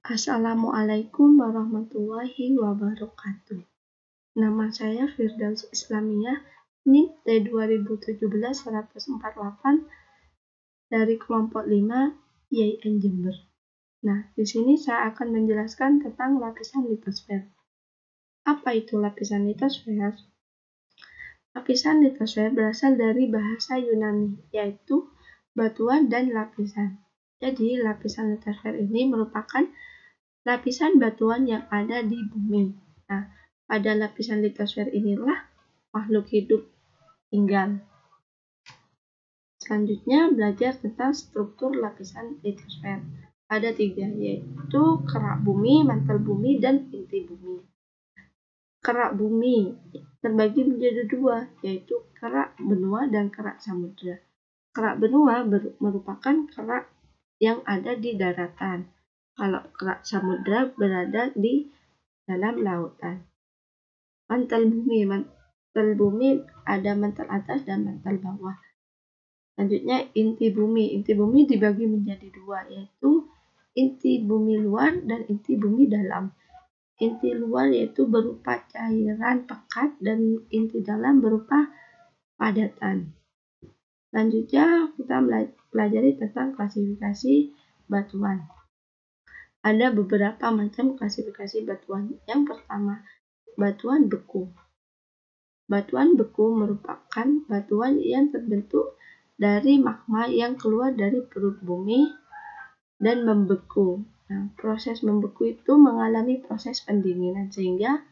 Assalamualaikum warahmatullahi wabarakatuh. Nama saya Firdaus Islamiyah, NIM T2017-148 dari kelompok 5 IAIN Jember. Nah, di sini saya akan menjelaskan tentang lapisan litosfer. Apa itu lapisan litosfer? Lapisan litosfer berasal dari bahasa Yunani, yaitu batuan dan lapisan. Jadi, lapisan litosfer ini merupakan lapisan batuan yang ada di bumi. Nah, pada lapisan litosfer inilah makhluk hidup tinggal. Selanjutnya, belajar tentang struktur lapisan litosfer. Ada 3, yaitu kerak bumi, mantel bumi, dan inti bumi. Kerak bumi terbagi menjadi 2, yaitu kerak benua dan kerak samudra. Kerak benua merupakan kerak yang ada di daratan. Kalau kerak samudra berada di dalam lautan. Mantel bumi ada mantel atas dan mantel bawah. Selanjutnya inti bumi. Inti bumi dibagi menjadi 2, yaitu inti bumi luar dan inti bumi dalam. Inti luar yaitu berupa cairan pekat dan inti dalam berupa padatan. Selanjutnya kita pelajari tentang klasifikasi batuan. Ada beberapa macam klasifikasi batuan. Yang pertama, batuan beku. Batuan beku merupakan batuan yang terbentuk dari magma yang keluar dari perut bumi dan membeku. Nah, proses membeku itu mengalami proses pendinginan sehingga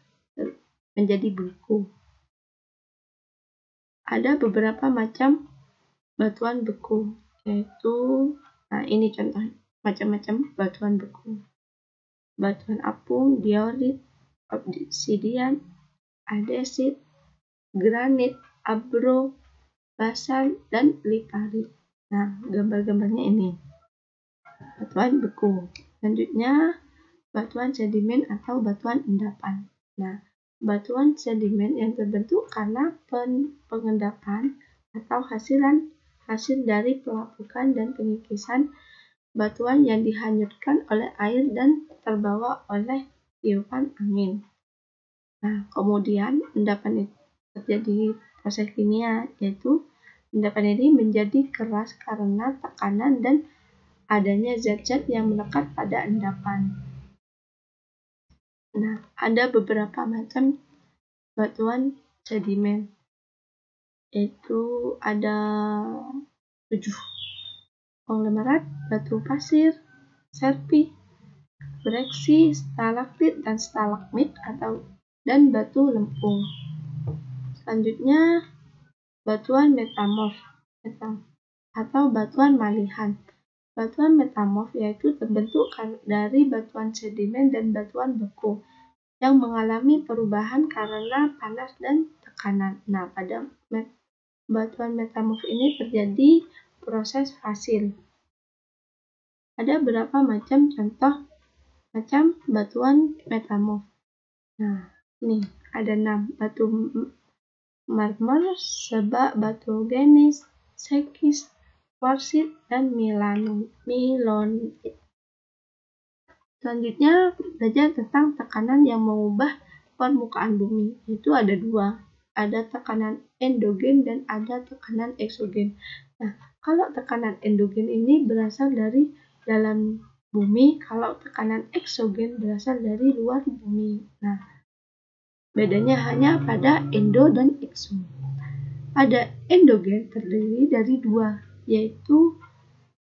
menjadi beku. Ada beberapa macam batuan beku, yaitu, ini contoh macam-macam batuan beku. Batuan apung, diorit, obsidian, andesit, granit, abro, basalt, dan liparit. Nah, gambar-gambarnya ini. Batuan beku. Selanjutnya, batuan sedimen atau batuan endapan. Nah, batuan sedimen yang terbentuk karena pengendapan atau hasil dari pelapukan dan pengikisan batuan yang dihanyutkan oleh air dan terbawa oleh tiupan angin. Nah, kemudian endapan itu terjadi proses kimia, yaitu endapan ini menjadi keras karena tekanan dan adanya zat-zat yang melekat pada endapan. Nah, ada beberapa macam batuan sedimen, yaitu ada 7. Konglomerat, batu pasir, serpi, breksi, stalaktit dan stalagmit dan batu lempung. Selanjutnya, batuan metamorf atau batuan malihan. Batuan metamorf yaitu terbentuk dari batuan sedimen dan batuan beku yang mengalami perubahan karena panas dan tekanan. Nah, pada batuan metamorf ini terjadi proses fasil. Ada beberapa macam contoh macam batuan metamorf. Nah, ini ada 6. Batu marmer, sebak, batu genis, sekis, kwarsit, dan milonit. Selanjutnya, belajar tentang tekanan yang mengubah permukaan bumi. Itu ada 2. Ada tekanan endogen dan ada tekanan eksogen. Nah, kalau tekanan endogen ini berasal dari dalam bumi, kalau tekanan eksogen berasal dari luar bumi. Nah, bedanya hanya pada endo dan ekso. Pada endogen terdiri dari 2, yaitu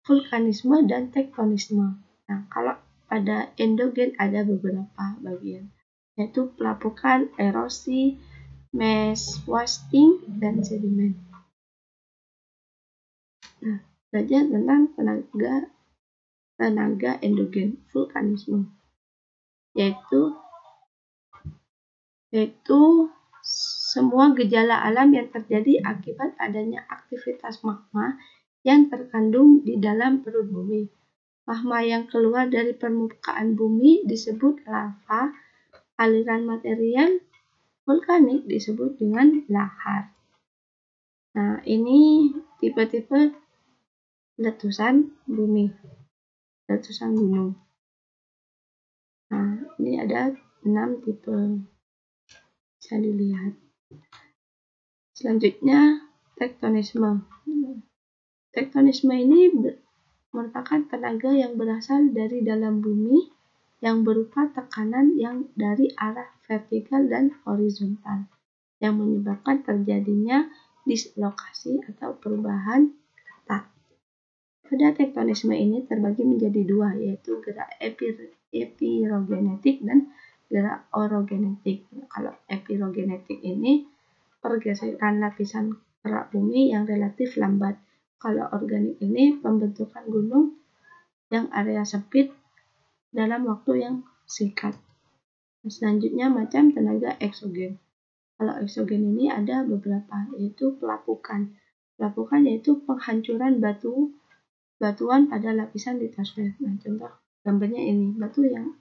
vulkanisme dan tektonisme. Nah, kalau pada endogen ada beberapa bagian, yaitu pelapukan, erosi, mass wasting, dan sedimen. Nah, belajar tentang tenaga endogen, vulkanisme, yaitu semua gejala alam yang terjadi akibat adanya aktivitas magma yang terkandung di dalam perut bumi. Magma yang keluar dari permukaan bumi disebut lava, aliran material vulkanik disebut dengan lahar. Nah, ini tipe-tipe letusan bumi, letusan gunung. Nah, ini ada 6 tipe. Bisa dilihat. Selanjutnya, tektonisme. Tektonisme ini merupakan tenaga yang berasal dari dalam bumi yang berupa tekanan yang dari arah vertikal dan horizontal yang menyebabkan terjadinya dislokasi atau perubahan letak. Pada tektonisme ini terbagi menjadi dua, yaitu gerak epirogenetik dan gerak orogenetik. Kalau epirogenetik ini pergeseran lapisan kerak bumi yang relatif lambat. Kalau organik ini pembentukan gunung yang area sempit dalam waktu yang singkat. Selanjutnya macam tenaga eksogen. Kalau eksogen ini ada beberapa, yaitu pelapukan. Pelapukan yaitu penghancuran batuan pada lapisan litosfer. Nah, contoh gambarnya ini, batu yang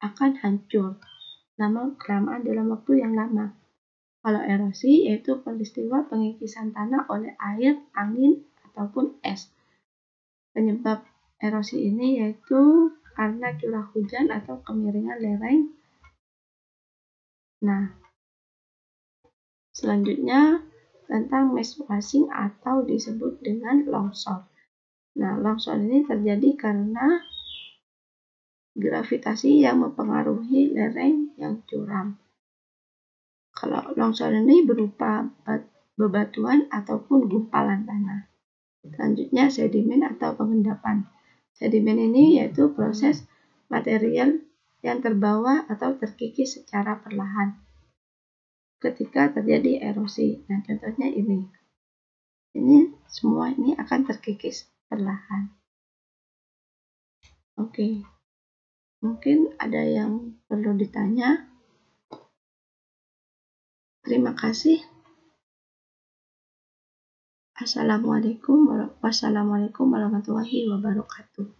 akan hancur lama-kelamaan dalam waktu yang lama. Kalau erosi yaitu peristiwa pengikisan tanah oleh air, angin, ataupun es. Penyebab erosi ini yaitu karena curah hujan atau kemiringan lereng. Nah, selanjutnya tentang mass passing atau disebut dengan longsor. Nah, longsor ini terjadi karena gravitasi yang mempengaruhi lereng yang curam. Kalau longsor ini berupa bebatuan ataupun gumpalan tanah. Selanjutnya sedimen atau pengendapan. Sedimen ini yaitu proses material yang terbawa atau terkikis secara perlahan ketika terjadi erosi. Nah, contohnya ini. Semua ini akan terkikis perlahan. Oke. Mungkin ada yang perlu ditanya. Terima kasih. Wassalamualaikum warahmatullahi wabarakatuh.